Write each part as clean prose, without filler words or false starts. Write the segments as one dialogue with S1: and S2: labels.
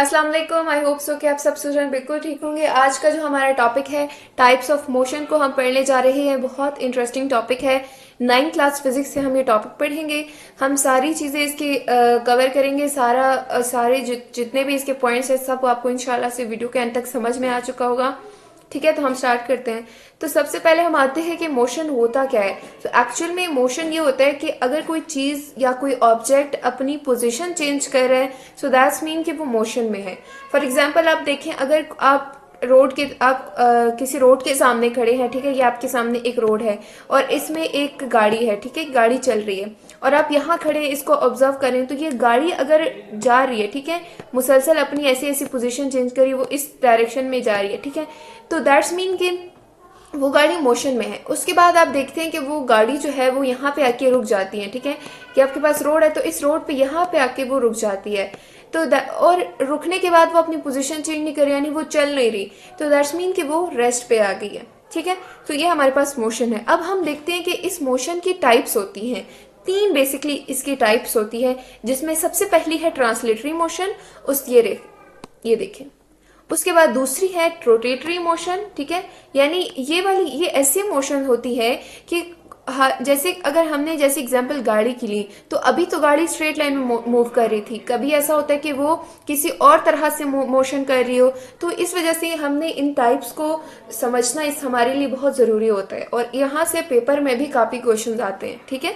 S1: अस्सलाम वालेकुम। I hope so कि आप सब स्टूडेंट बिल्कुल ठीक होंगे। आज का जो हमारा टॉपिक है टाइप्स ऑफ मोशन को हम पढ़ने जा रहे हैं। बहुत इंटरेस्टिंग टॉपिक है। 9th क्लास फिजिक्स से हम ये टॉपिक पढ़ेंगे। हम सारी चीज़ें इसकी कवर करेंगे। सारे जितने भी इसके पॉइंट्स हैं सब आपको इंशाल्लाह से वीडियो के अंत तक समझ में आ चुका होगा। ठीक है, तो हम स्टार्ट करते हैं। तो सबसे पहले हम आते हैं कि मोशन होता क्या है। तो एक्चुअल में मोशन ये होता है कि अगर कोई चीज या कोई ऑब्जेक्ट अपनी पोजीशन चेंज कर रहा है, सो दैट्स मीन कि वो मोशन में है। फॉर एग्जांपल आप देखें, अगर आप किसी रोड के सामने खड़े हैं, ठीक है, ये आपके सामने एक रोड है और इसमें एक गाड़ी है, ठीक है, गाड़ी चल रही है और आप यहाँ खड़े इसको ऑब्जर्व करें तो ये गाड़ी अगर जा रही है, ठीक है, मुसलसल अपनी ऐसी ऐसी पोजीशन चेंज करी, वो इस डायरेक्शन में जा रही है, ठीक है, तो दैट्स मीन कि वो गाड़ी मोशन में है। उसके बाद आप देखते हैं कि वो गाड़ी जो है वो यहाँ पे आके रुक जाती है, ठीक है, कि आपके पास रोड है तो इस रोड पे यहाँ पे आके वो रुक जाती है। तो और रुकने के बाद वो अपनी पोजीशन चेंज नहीं कर रही, यानी वो चल नहीं रही, तो दैट्स मीन कि वो रेस्ट पे आ गई है। ठीक है, तो ये हमारे पास मोशन है। अब हम देखते हैं कि इस मोशन की टाइप्स होती हैं। तीन बेसिकली इसकी टाइप्स होती है, जिसमें सबसे पहली है ट्रांसलेटरी मोशन। ये देखें। उसके बाद दूसरी है रोटेटरी मोशन, ठीक है, यानी ये ऐसी मोशन होती है कि जैसे अगर हमने जैसे एग्जांपल गाड़ी की ली, तो अभी तो गाड़ी स्ट्रेट लाइन में मूव कर रही थी, कभी ऐसा होता है कि वो किसी और तरह से मोशन कर रही हो। तो इस वजह से हमने इन टाइप्स को समझना इस हमारे लिए बहुत जरूरी होता है और यहाँ से पेपर में भी काफी क्वेश्चन आते हैं। ठीक है,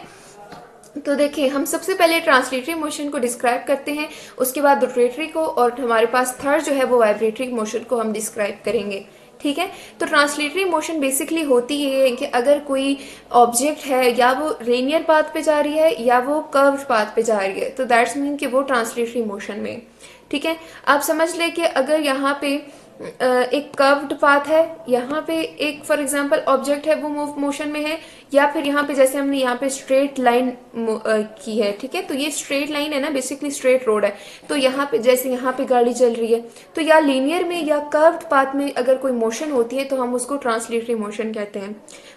S1: तो देखिए, हम सबसे पहले ट्रांसलेटरी मोशन को डिस्क्राइब करते हैं, उसके बाद रोटेटरी को, और हमारे पास थर्ड जो है वो वाइब्रेटरी मोशन को हम डिस्क्राइब करेंगे। ठीक है, तो ट्रांसलेटरी मोशन बेसिकली होती है कि अगर कोई ऑब्जेक्ट है या वो लीनियर पाथ पे जा रही है या वो कर्व्ड पाथ पे जा रही है, तो दैट्स मीन कि वो ट्रांसलेटरी मोशन में। ठीक है, आप समझ ले कि अगर यहाँ पे एक कर्व्ड पाथ है, यहाँ पे एक फॉर एग्जांपल ऑब्जेक्ट है वो मोशन में है, या फिर यहाँ पे जैसे हमने यहाँ पे स्ट्रेट लाइन की है, ठीक है, तो ये स्ट्रेट लाइन है ना, बेसिकली स्ट्रेट रोड है, तो यहाँ पे जैसे यहाँ पे गाड़ी चल रही है, तो या लीनियर में या कर्व्ड पाथ में अगर कोई मोशन होती है तो हम उसको ट्रांसलेटरी मोशन कहते हैं।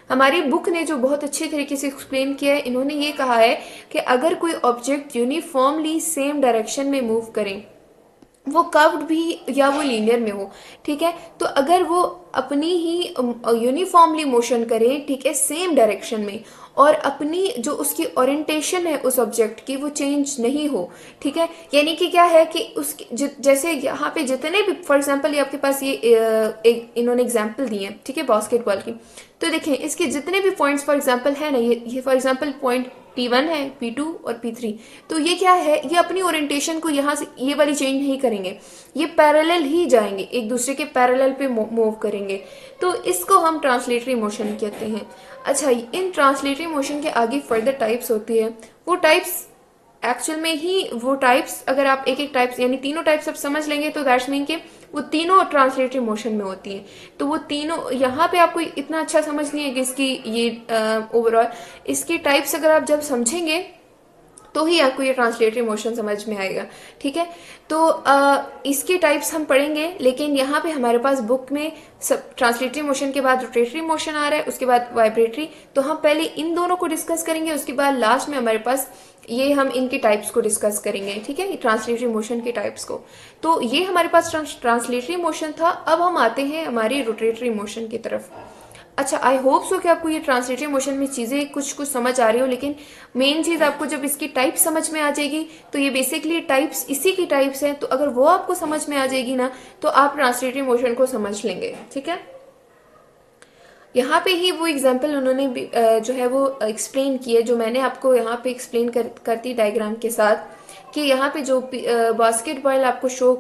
S1: हमारी बुक ने जो बहुत अच्छी तरीके से एक्सप्लेन किया है, इन्होंने ये कहा है कि अगर कोई ऑब्जेक्ट यूनिफॉर्मली सेम डायरेक्शन में मूव करें, वो कर्व्ड भी या वो लीनियर में हो, ठीक है, तो अगर वो अपनी ही यूनिफॉर्मली मोशन करे, ठीक है, सेम डायरेक्शन में, और अपनी जो उसकी ओरिएंटेशन है उस ऑब्जेक्ट की वो चेंज नहीं हो, ठीक है, यानी कि क्या है कि उसकी जैसे यहाँ पे जितने भी फॉर एग्जांपल ये आपके पास ये इन्होंने एग्जांपल दिए हैं, ठीक है, बास्केटबॉल की, तो देखें इसके जितने भी पॉइंट्स फॉर एग्जांपल है ना, ये फॉर एग्जांपल पॉइंट P1 है, P2 और P3, तो ये क्या है, ये अपनी ओरिएंटेशन को यहाँ से ये वाली चेंज नहीं करेंगे, ये पैरेलल ही जाएंगे, एक दूसरे के पैरेलल पे मूव करेंगे, तो इसको हम ट्रांसलेटरी मोशन कहते हैं। अच्छा, इन ट्रांसलेटरी मोशन के आगे फर्दर टाइप्स होती है। वो टाइप्स एक्चुअल में ही वो टाइप्स अगर आप एक एक टाइप्स यानी तीनों टाइप्स आप समझ लेंगे तो दैट्स मीन कि वो तीनों ट्रांसलेटरी मोशन में होती हैं। तो वो तीनों यहाँ पे आपको इतना अच्छा समझ नहीं है कि इसकी ये ओवरऑल इसकी टाइप्स अगर आप जब समझेंगे तो ही आपको ये ट्रांसलेटरी मोशन समझ में आएगा। ठीक है, तो इसके टाइप्स हम पढ़ेंगे, लेकिन यहाँ पे हमारे पास बुक में सब ट्रांसलेटरी मोशन के बाद रोटेटरी मोशन आ रहा है, उसके बाद वाइब्रेटरी, तो हम पहले इन दोनों को डिस्कस करेंगे, उसके बाद लास्ट में हमारे पास ये हम इनके टाइप्स को डिस्कस करेंगे। ठीक है, ट्रांसलेटरी मोशन के टाइप्स को। तो ये हमारे पास ट्रांसलेटरी मोशन था। अब हम आते हैं हमारी रोटेटरी मोशन की तरफ। अच्छा, आई होप सो कि आपको ये ट्रांसलेटरी मोशन में चीज़ें कुछ कुछ समझ आ रही हो, लेकिन मेन चीज़ आपको जब इसकी टाइप समझ में आ जाएगी, तो ये बेसिकली टाइप्स इसी की टाइप्स हैं, तो अगर वो आपको समझ में आ जाएगी ना, तो आप ट्रांसलेटरी मोशन को समझ लेंगे। ठीक है, यहाँ पे ही वो एग्जाम्पल उन्होंने जो है वो एक्सप्लेन किए, जो मैंने आपको यहाँ पे एक्सप्लेन करती डायग्राम के साथ, कि यहाँ पे जो बास्केटबॉल आपको शो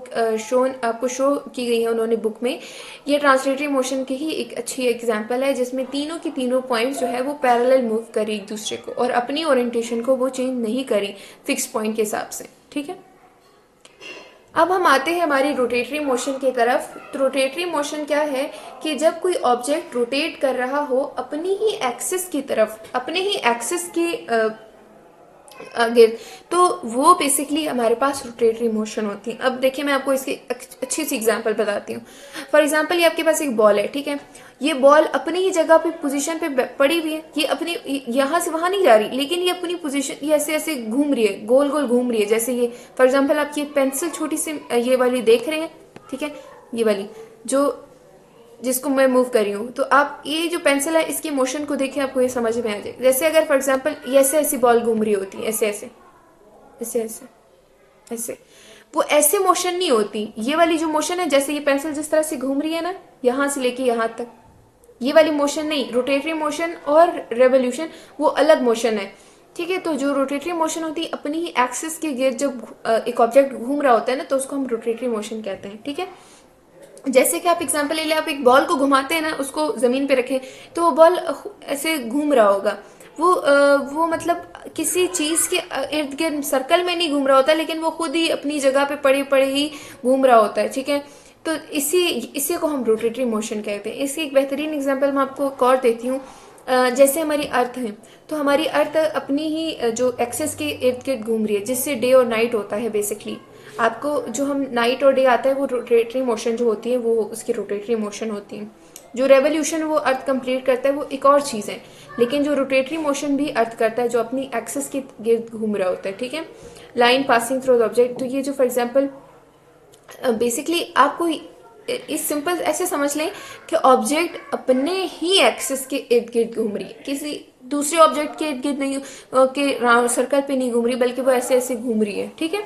S1: की गई है उन्होंने बुक में, ये ट्रांसलेटरी मोशन की ही एक अच्छी एग्जांपल है, जिसमें तीनों की तीनों पॉइंट्स जो है वो पैरेलल मूव करी एक दूसरे को और अपनी ओरिएंटेशन को वो चेंज नहीं करी फिक्स पॉइंट के हिसाब से। ठीक है, अब हम आते हैं हमारी रोटेटरी मोशन की तरफ। तो रोटेटरी मोशन क्या है कि जब कोई ऑब्जेक्ट रोटेट कर रहा हो अपनी ही एक्सिस की तरफ, अपने ही एक्सिस की गिर, तो वो बेसिकली हमारे पास रोटेटरी मोशन होती है। अब देखिए मैं आपको इसकी अच्छी सी एग्जांपल बताती हूँ। फॉर एग्जांपल ये आपके पास एक बॉल है, ठीक है, ये बॉल अपनी ही जगह पे पोजीशन पे पड़ी हुई है, ये अपनी यहाँ से वहां नहीं जा रही, लेकिन ये अपनी पोजीशन ये ऐसे ऐसे घूम रही है, गोल गोल घूम रही है। जैसे ये फॉर एग्जाम्पल आप ये पेंसिल छोटी सी ये वाली देख रहे हैं, ठीक है, ये वाली जो जिसको मैं मूव कर रही हूँ, तो आप ये जो पेंसिल है इसकी मोशन को देखिए, आपको ये समझ में आ जाए। जैसे अगर फॉर एग्जांपल ये ऐसे ऐसी बॉल घूम रही होती है, ऐसे ऐसे ऐसे ऐसे ऐसे, वो ऐसे मोशन नहीं होती। ये वाली जो मोशन है, जैसे ये पेंसिल जिस तरह से घूम रही है ना, यहाँ से लेके यहाँ तक, ये वाली मोशन नहीं। रोटेटरी मोशन और रेवोल्यूशन वो अलग मोशन है, ठीक है। तो जो रोटेटरी मोशन होती है अपनी ही एक्सिस के गिर्द जब एक ऑब्जेक्ट घूम रहा होता है ना, तो उसको हम रोटेटरी मोशन कहते हैं, ठीक है। जैसे कि आप एग्जांपल ले लें, आप एक बॉल को घुमाते हैं ना, उसको जमीन पे रखें तो वो बॉल ऐसे घूम रहा होगा। वो मतलब किसी चीज के इर्द गिर्द सर्कल में नहीं घूम रहा होता, लेकिन वो खुद ही अपनी जगह पे पड़े पड़े ही घूम रहा होता है, ठीक है। तो इसी को हम रोटेटरी मोशन कहते हैं। इसकी एक बेहतरीन एग्जांपल मैं आपको एक और देती हूँ। जैसे हमारी अर्थ है, तो हमारी अर्थ अपनी ही जो एक्सेस के इर्द गिर्द घूम रही है, जिससे डे और नाइट होता है बेसिकली। आपको जो हम नाइट और डे आता है वो रोटेटरी मोशन जो होती है वो उसकी रोटेटरी मोशन होती है। जो रेवोल्यूशन वो अर्थ कंप्लीट करता है वो एक और चीज़ है, लेकिन जो रोटेटरी मोशन भी अर्थ करता है जो अपनी एक्सिस के गिर्द घूम रहा होता है, ठीक है। Line passing through the object, तो ये जो फॉर एग्जांपल बेसिकली आपको इस सिंपल ऐसे समझ लें कि ऑब्जेक्ट अपने ही एक्सिस के इर्द गिर्द घूम रही है, किसी दूसरे ऑब्जेक्ट के इर्द गिर्द नहीं, के सर्कल पे नहीं घूम रही, बल्कि वो ऐसे ऐसे घूम रही है, ठीक है।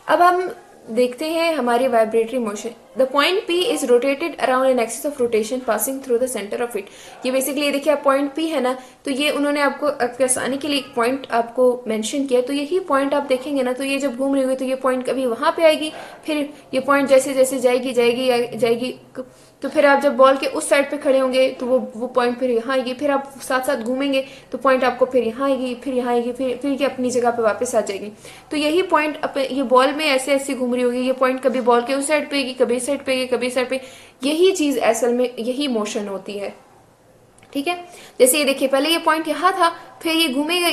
S1: अब हम देखते हैं हमारी vibratory motion. The point P is rotated around an axis of rotation passing through the centre of it. ये बेसिकली देखिए आप पॉइंट पी है ना, तो ये उन्होंने आपको आसानी के लिए एक पॉइंट आपको मेंशन किया, तो यही पॉइंट आप देखेंगे ना, तो ये जब घूम रही हुई तो ये पॉइंट कभी वहां पे आएगी, फिर ये पॉइंट जैसे जैसे जाएगी जाएगी जाएगी, तो फिर आप जब बॉल के उस साइड पे खड़े होंगे तो वो पॉइंट फिर यहाँ आएगी, फिर आप साथ साथ घूमेंगे तो पॉइंट आपको फिर यहाँ आएगी, फिर यहाँ आएगी, फिर ये अपनी जगह पे वापस आ जाएगी। तो यही पॉइंट ये बॉल में ऐसे ऐसे घूम रही होगी, ये पॉइंट कभी बॉल के उस साइड पे आएगी, कभी इस साइड पे आएगी, कभी इस साइड पे। यही चीज असल में यही मोशन होती है, ठीक है। जैसे ये देखिए पहले ये पॉइंट यहाँ था, फिर ये घूमेगा,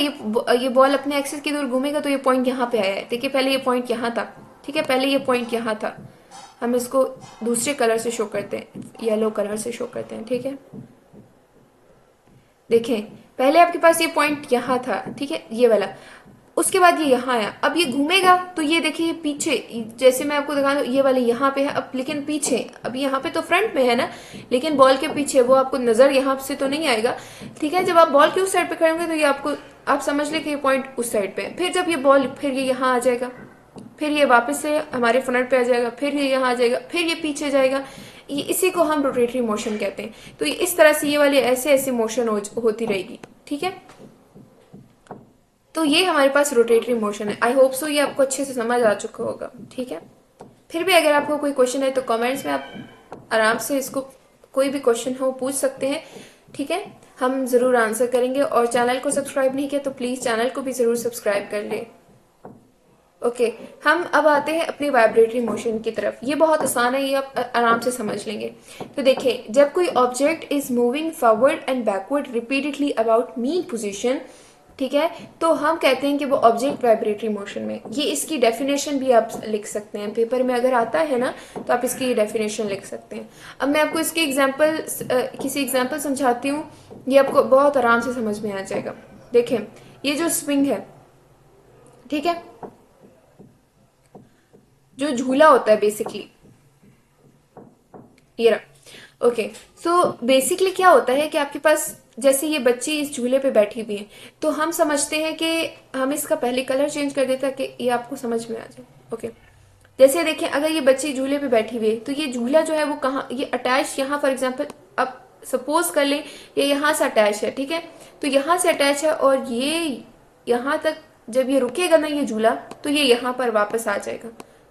S1: ये बॉल अपने एक्सिस की दूर घूमेगा तो ये पॉइंट यहाँ पे आया है। देखिए पहले ये पॉइंट यहाँ था, ठीक है, पहले ये पॉइंट यहाँ था। हम इसको दूसरे कलर से शो करते हैं, येलो कलर से शो करते हैं, ठीक है। देखें पहले आपके पास ये पॉइंट यहाँ था, ठीक है, ये वाला, उसके बाद ये यहाँ आया। अब ये घूमेगा तो ये देखिए पीछे, जैसे मैं आपको दिखा दूं, ये वाले यहाँ पे है, अब लेकिन पीछे, अब यहाँ पे तो फ्रंट में है ना, लेकिन बॉल के पीछे, वो आपको नजर यहाँ से तो नहीं आएगा, ठीक है। जब आप बॉल के उस साइड पे खड़े होंगे तो ये आपको, आप समझ ले कि ये पॉइंट उस साइड पे है। फिर जब ये बॉल, फिर ये यहाँ आ जाएगा, फिर ये वापस से हमारे फ्रंट पे आ जाएगा, फिर ये यहाँ आ जाएगा, फिर ये पीछे जाएगा। ये इसी को हम रोटेटरी मोशन कहते हैं। तो इस तरह से ये वाली ऐसे ऐसे मोशन होती रहेगी, ठीक है। तो ये हमारे पास रोटेटरी मोशन है। आई होप सो ये आपको अच्छे से समझ आ चुका होगा, ठीक है। फिर भी अगर आपको कोई क्वेश्चन है तो कमेंट्स में आप आराम से इसको, कोई भी क्वेश्चन हो पूछ सकते हैं, ठीक है, हम जरूर आंसर करेंगे। और चैनल को सब्सक्राइब नहीं किया तो प्लीज चैनल को भी जरूर सब्सक्राइब कर ले। ओके, हम अब आते हैं अपनी वाइब्रेटरी मोशन की तरफ। ये बहुत आसान है, ये आप आराम से समझ लेंगे। तो देखिए, जब कोई object is moving forward and backward repeatedly about mean position, ठीक है, तो हम कहते हैं कि वो ऑब्जेक्ट वाइब्रेटरी मोशन में। ये इसकी डेफिनेशन भी आप लिख सकते हैं, पेपर में अगर आता है ना तो आप इसकी डेफिनेशन लिख सकते हैं। अब मैं आपको इसकी एग्जाम्पल, किसी एग्जाम्पल समझाती हूँ, ये आपको बहुत आराम से समझ में आ जाएगा। देखें, ये जो स्विंग है, ठीक है, जो झूला होता है बेसिकली, ये रहा। ओके, सो बेसिकली क्या होता है कि आपके पास, जैसे ये बच्ची इस झूले पे बैठी हुई है, तो हम समझते हैं कि हम इसका पहले कलर चेंज कर देते हैं कि ये आपको समझ में आ जाए। ओके, जैसे देखें, अगर ये बच्ची झूले पे बैठी हुई है तो ये झूला जो है वो कहाँ, ये अटैच यहाँ, फॉर एग्जांपल अब सपोज कर लें ये यहाँ से अटैच है, ठीक है, तो यहाँ से अटैच है और ये यहाँ तक जब ये रुकेगा ना ये झूला, तो ये यहाँ पर वापस आ जाएगा,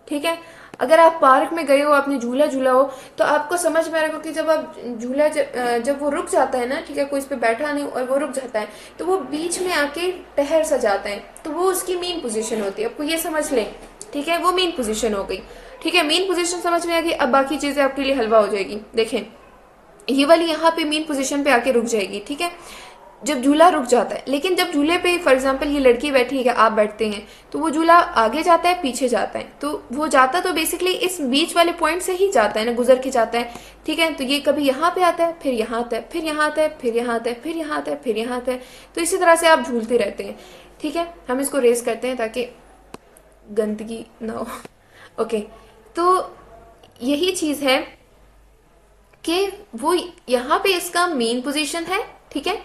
S1: ठीक है। अगर आप पार्क में गए हो, आपने झूला झूला हो, तो आपको समझ में आएगा कि जब आप झूला जब वो रुक जाता है ना, ठीक है, कोई इस पे बैठा नहीं और वो रुक जाता है, तो वो बीच में आके ठहर सा जाता है, तो वो उसकी मेन पोजीशन होती है। आपको ये समझ लें, ठीक है, वो मेन पोजीशन हो गई, ठीक है। मेन पोजीशन समझ में आ गई, अब बाकी चीजें आपके लिए हलवा हो जाएगी। देखें, ये वाली यहाँ पे मेन पोजीशन पे आके रुक जाएगी, ठीक है। जब झूला रुक जाता है। लेकिन जब झूले पे फॉर एग्जांपल ये लड़की बैठी है, आप बैठते हैं, तो वो झूला आगे जाता है पीछे जाता है, तो वो जाता तो बेसिकली इस बीच वाले पॉइंट से ही जाता है ना, गुजर के जाता है, ठीक है। तो ये कभी यहाँ पे आता है, फिर यहाँ आता है, फिर यहाँ आता है, फिर यहाँ आता है, फिर यहाँ आता है, फिर यहाँ आता है। तो इसी तरह से आप झूलते रहते हैं, ठीक है। हम इसको रेस करते हैं ताकि गंदगी ना हो। ओके, तो यही चीज है कि वो यहाँ पे इसका मेन पोजीशन है, ठीक है।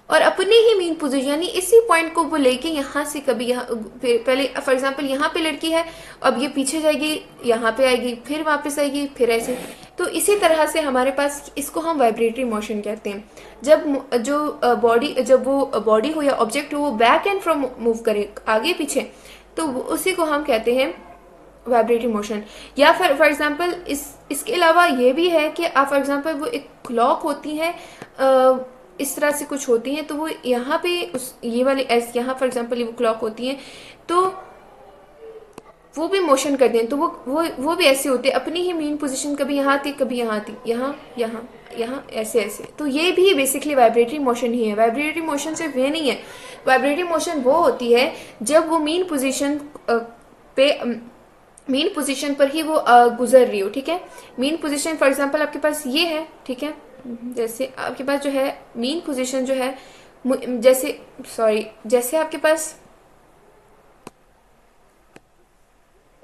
S1: और अपने ही मेन पोजीशन यानी इसी पॉइंट को वो लेके यहाँ से कभी यहाँ पहले फॉर एग्जांपल यहाँ पे लड़की है, अब ये पीछे जाएगी, यहाँ पे आएगी, फिर वापस आएगी, फिर ऐसे। तो इसी तरह से हमारे पास, इसको हम वाइब्रेटरी मोशन कहते हैं। जब वो बॉडी हो या ऑब्जेक्ट हो वो बैक एंड फ्रॉम मूव करे, आगे पीछे, तो उसी को हम कहते हैं वाइब्रेटरी मोशन। या फिर फॉर एग्जांपल इसके अलावा ये भी है कि आप फॉर एग्जांपल वो एक क्लॉक होती है, इस तरह से कुछ होती हैं, तो वो यहाँ पे ये वाले यहाँ फॉर एग्जांपल वो क्लॉक होती हैं, तो वो भी मोशन करते हैं। तो वो भी ऐसे होते हैं, अपनी ही मेन पोजीशन कभी यहाँ आती, कभी यहाँ आती, यहाँ यहाँ यहाँ, ऐसे ऐसे। तो ये भी बेसिकली वाइब्रेटरी मोशन ही है। वाइब्रेटरी मोशन सिर्फ ये नहीं है, वाइब्रेटरी मोशन वो होती है जब वो मेन पोजीशन पर ही वो गुजर रही हो, ठीक है। मेन पोजीशन फॉर एग्जांपल आपके पास ये है, ठीक है। जैसे आपके पास जो है मेन पोजीशन जो है, जैसे आपके पास,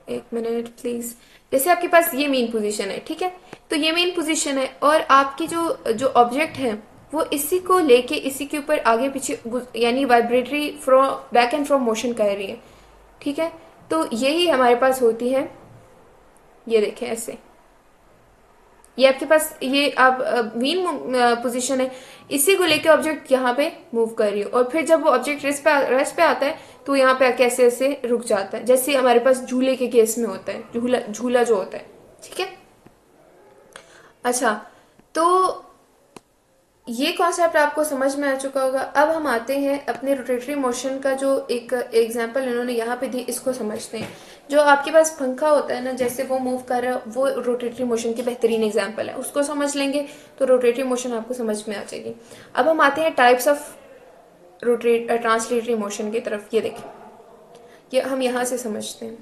S1: एक मिनट प्लीज, जैसे आपके पास ये मेन पोजीशन है, ठीक है। तो ये मेन पोजीशन है और आपकी जो ऑब्जेक्ट है वो इसी को लेके इसी के ऊपर आगे पीछे यानी vibratory from back and from motion कर रही है, ठीक है। तो यही हमारे पास होती है, ये देखें ऐसे, ये आपके पास ये आप मेन पोजीशन है, इसी को लेके ऑब्जेक्ट यहाँ पे मूव कर रही हो, और फिर जब वो ऑब्जेक्ट रेस्ट पे आता है तो यहाँ पे आके ऐसे ऐसे रुक जाता है, जैसे हमारे पास झूले के केस में होता है, झूला जो होता है, ठीक है। अच्छा, तो ये कॉन्सेप्ट आपको समझ में आ चुका होगा। अब हम आते हैं अपने रोटेटरी मोशन का, जो एक एग्जांपल इन्होंने यहाँ पे दी, इसको समझते हैं। जो आपके पास पंखा होता है ना, जैसे वो मूव कर रहा है, वो रोटेटरी मोशन की बेहतरीन एग्जांपल है। उसको समझ लेंगे तो रोटेटरी मोशन आपको समझ में आ जाएगी। अब हम आते हैं टाइप्स ऑफ ट्रांसलेटरी मोशन की तरफ। ये देखें, ये हम यहाँ से समझते हैं,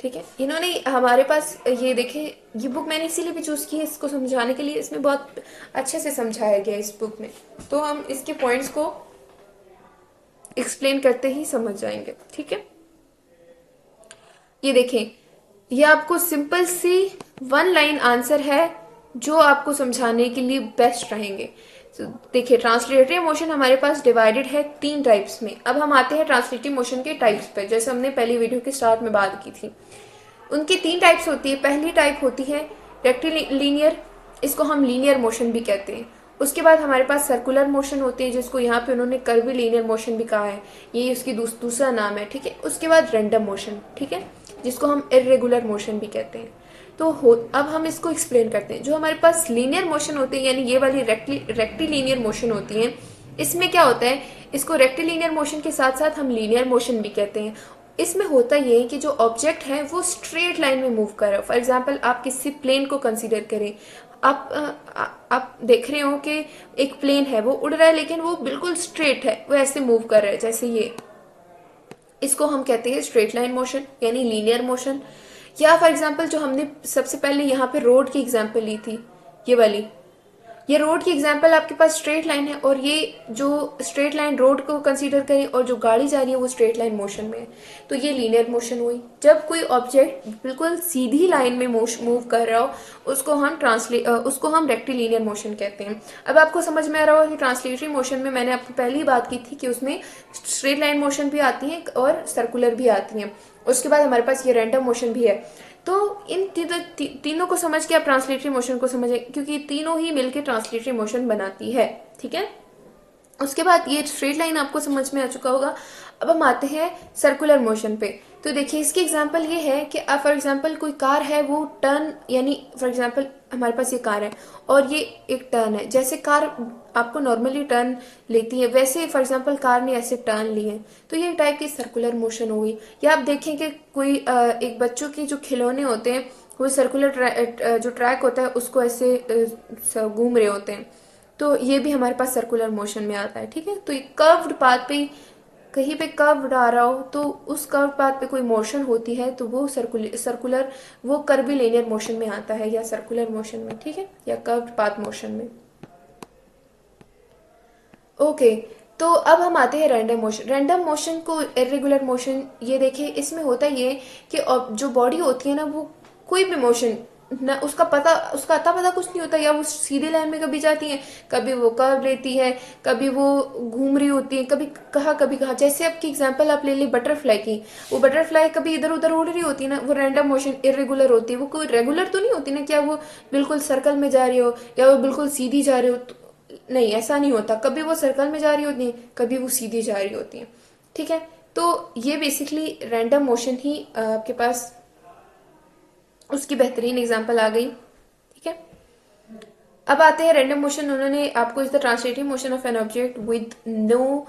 S1: ठीक है। इन्होंने हमारे पास ये देखें, ये बुक मैंने इसीलिए भी चूज की है इसको समझाने के लिए, इसमें बहुत अच्छे से समझाया गया है इस बुक में, तो हम इसके पॉइंट्स को एक्सप्लेन करते ही समझ जाएंगे, ठीक है। ये देखें, ये आपको सिंपल सी वन लाइन आंसर है जो आपको समझाने के लिए बेस्ट रहेंगे। तो देखिए, ट्रांसलेटरी मोशन हमारे पास डिवाइडेड है 3 टाइप्स में। अब हम आते हैं ट्रांसलेटरी मोशन के टाइप्स पर, जैसे हमने पहली वीडियो के स्टार्ट में बात की थी। उनकी 3 टाइप्स होती है। पहली टाइप होती है रेक्टिलिनियर, इसको हम लीनियर मोशन भी कहते हैं। उसके बाद हमारे पास सर्कुलर मोशन होते हैं, जिसको यहाँ पे उन्होंने कर्वीलिनियर मोशन भी कहा है, ये उसकी दूसरा नाम है, ठीक है। उसके बाद रैंडम मोशन, ठीक है, जिसको हम इर्रेगुलर मोशन भी कहते हैं। तो अब हम इसको एक्सप्लेन करते हैं। जो हमारे पास लीनियर मोशन होती है, यानी ये वाली रेक्टिलिनियर मोशन होती है, इसमें क्या होता है, इसको रेक्टिलिनियर मोशन के साथ साथ हम लीनियर मोशन भी कहते हैं। इसमें होता ये है कि जो ऑब्जेक्ट है वो स्ट्रेट लाइन में मूव कर रहा है। फॉर एग्जाम्पल, आप किसी प्लेन को कंसीडर करें, आप देख रहे हो कि एक प्लेन है, वो उड़ रहा है लेकिन वो बिल्कुल स्ट्रेट है, वो ऐसे मूव कर रहा है जैसे ये, इसको हम कहते हैं स्ट्रेट लाइन मोशन यानी लीनियर मोशन। या फॉर एग्जाम्पल, जो हमने सबसे पहले यहाँ पे रोड की एग्जाम्पल ली थी, ये वाली, ये रोड की एग्जाम्पल आपके पास स्ट्रेट लाइन है, और ये जो स्ट्रेट लाइन रोड को कंसीडर करें और जो गाड़ी जा रही है वो स्ट्रेट लाइन मोशन में है, तो ये लीनियर मोशन हुई। जब कोई ऑब्जेक्ट बिल्कुल सीधी लाइन में मूव कर रहा हो, उसको हम रेक्टिलिनियर मोशन कहते हैं। अब आपको समझ में आ रहा होगा कि ट्रांसलेटरी मोशन में मैंने आपको पहली बात की थी कि उसमें स्ट्रेट लाइन मोशन भी आती है और सर्कुलर भी आती है। उसके बाद हमारे पास ये रैंडम मोशन भी है। तो इन तीनों को समझ के आप ट्रांसलेटरी मोशन को समझें, क्योंकि तीनों ही मिलकर ट्रांसलेटरी मोशन बनाती है, ठीक है। उसके बाद ये स्ट्रेट लाइन आपको समझ में आ चुका होगा। अब हम आते हैं सर्कुलर मोशन पे। तो देखिए, इसकी एग्जांपल ये है कि आप फॉर एग्जांपल कोई कार है, वो टर्न, यानी फॉर एग्जांपल हमारे पास ये कार है और ये एक टर्न है। जैसे कार आपको नॉर्मली टर्न लेती है, वैसे फॉर एग्जांपल कार ने ऐसे टर्न लिए हैं, तो ये टाइप की सर्कुलर मोशन होगी। या आप देखें कि कोई एक बच्चों के जो खिलौने होते हैं, वो सर्कुलर जो ट्रैक होता है उसको ऐसे घूम रहे होते हैं, तो ये भी हमारे पास सर्कुलर मोशन में आता है। ठीक है, तो ये कर्व्ड पाथ पे, कहीं पे कर्व आ रहा हो तो उस कर्व पाथ पे कोई मोशन होती है तो वो सर्कुलर वो कर्विलेनियर मोशन में आता है, या सर्कुलर मोशन में, ठीक है, या कर्व पाथ मोशन में। ओके, तो अब हम आते हैं रैंडम मोशन। रैंडम मोशन को इरेगुलर मोशन, ये देखिए इसमें होता ये कि जो बॉडी होती है ना, वो कोई भी मोशन ना, उसका अता पता कुछ नहीं होता, या वो सीधी लाइन में कभी जाती है, कभी वो कर्व लेती है, कभी वो घूम रही होती है, कभी कहाँ। जैसे आपकी एग्जांपल आप ले ली बटरफ्लाई की, वो बटरफ्लाई कभी इधर उधर उड़ रही होती है ना, वो रैंडम मोशन इरेगुलर होती है, वो कोई रेगुलर तो नहीं होती ना, क्या वो बिल्कुल सर्कल में जा रही हो या वो बिल्कुल सीधी जा रही हो, नहीं, ऐसा नहीं होता। कभी वो सर्कल में जा रही होती है, कभी वो सीधी जा रही होती है। ठीक है, तो ये बेसिकली रैंडम मोशन ही आपके पास उसकी बेहतरीन एग्जांपल आ गई। ठीक है, अब आते हैं रैंडम मोशन। उन्होंने आपको is the translating motion of an object with no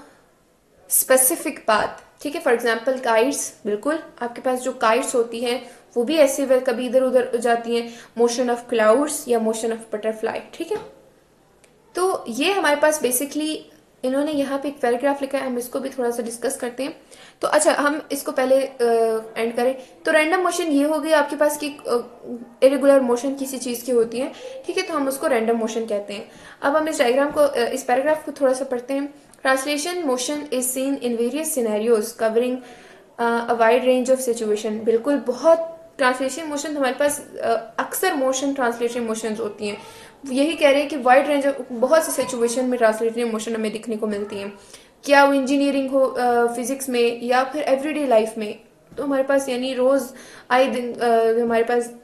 S1: specific path. ठीक है, फॉर एग्जाम्पल काइट्स, बिल्कुल आपके पास जो काइट्स होती हैं वो भी ऐसे वे कभी इधर उधर जाती हैं, मोशन ऑफ क्लाउड्स या मोशन ऑफ बटरफ्लाई। ठीक है, तो ये हमारे पास बेसिकली इन्होंने यहाँ पे एक पैराग्राफ लिखा है, हम इसको भी थोड़ा सा डिस्कस करते हैं। तो अच्छा, हम इसको पहले एंड करें। तो रैंडम मोशन ये हो गई आपके पास कि इरेगुलर मोशन किसी चीज की होती है। ठीक है, तो हम उसको रैंडम मोशन कहते हैं। अब हम इस डायग्राम को इस पैराग्राफ को थोड़ा सा पढ़ते हैं। Translation motion is seen in various scenarios covering a wide range of situation. बिल्कुल, बहुत ट्रांसलेशन मोशन हमारे पास अक्सर मोशन ट्रांसलेशन मोशन होती हैं। यही कह रहे हैं कि वाइड रेंज ऑफ बहुत से सिचुएशन में ट्रांसलेशन मोशन हमें दिखने को मिलती हैं, क्या वो इंजीनियरिंग हो, फिजिक्स में, या फिर एवरीडे लाइफ में। तो हमारे पास यानी रोज आए दिन हमारे पास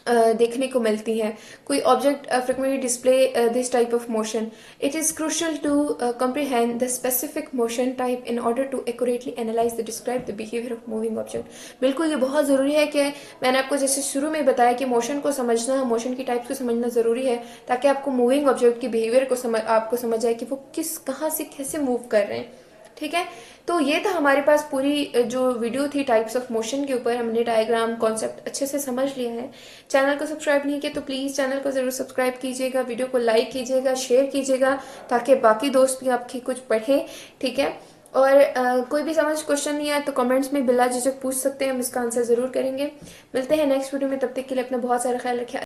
S1: देखने को मिलती हैं। कोई object frequently display this type of motion. It is crucial to comprehend the specific motion type in order to accurately analyze the describe the behavior of moving object. बिल्कुल, ये बहुत ज़रूरी है कि मैंने आपको जैसे शुरू में बताया कि मोशन को समझना, मोशन की टाइप्स को समझना ज़रूरी है, ताकि आपको मूविंग ऑब्जेक्ट के बिहेवियर को आपको समझ आए कि वो कहाँ से कैसे मूव कर रहे हैं। ठीक है, तो ये था हमारे पास पूरी जो वीडियो थी टाइप्स ऑफ मोशन के ऊपर। हमने डायग्राम कॉन्सेप्ट अच्छे से समझ लिया है। चैनल को सब्सक्राइब नहीं किया तो प्लीज़ चैनल को ज़रूर सब्सक्राइब कीजिएगा, वीडियो को लाइक कीजिएगा, शेयर कीजिएगा, ताकि बाकी दोस्त भी आपकी कुछ पढ़े। ठीक है, और कोई भी समझ क्वेश्चन नहीं आया तो कमेंट्स में बिला झिझक पूछ सकते हैं, हम इसका आंसर ज़रूर करेंगे। मिलते हैं नेक्स्ट वीडियो में, तब तक के लिए अपना बहुत सारा ख्याल रखें।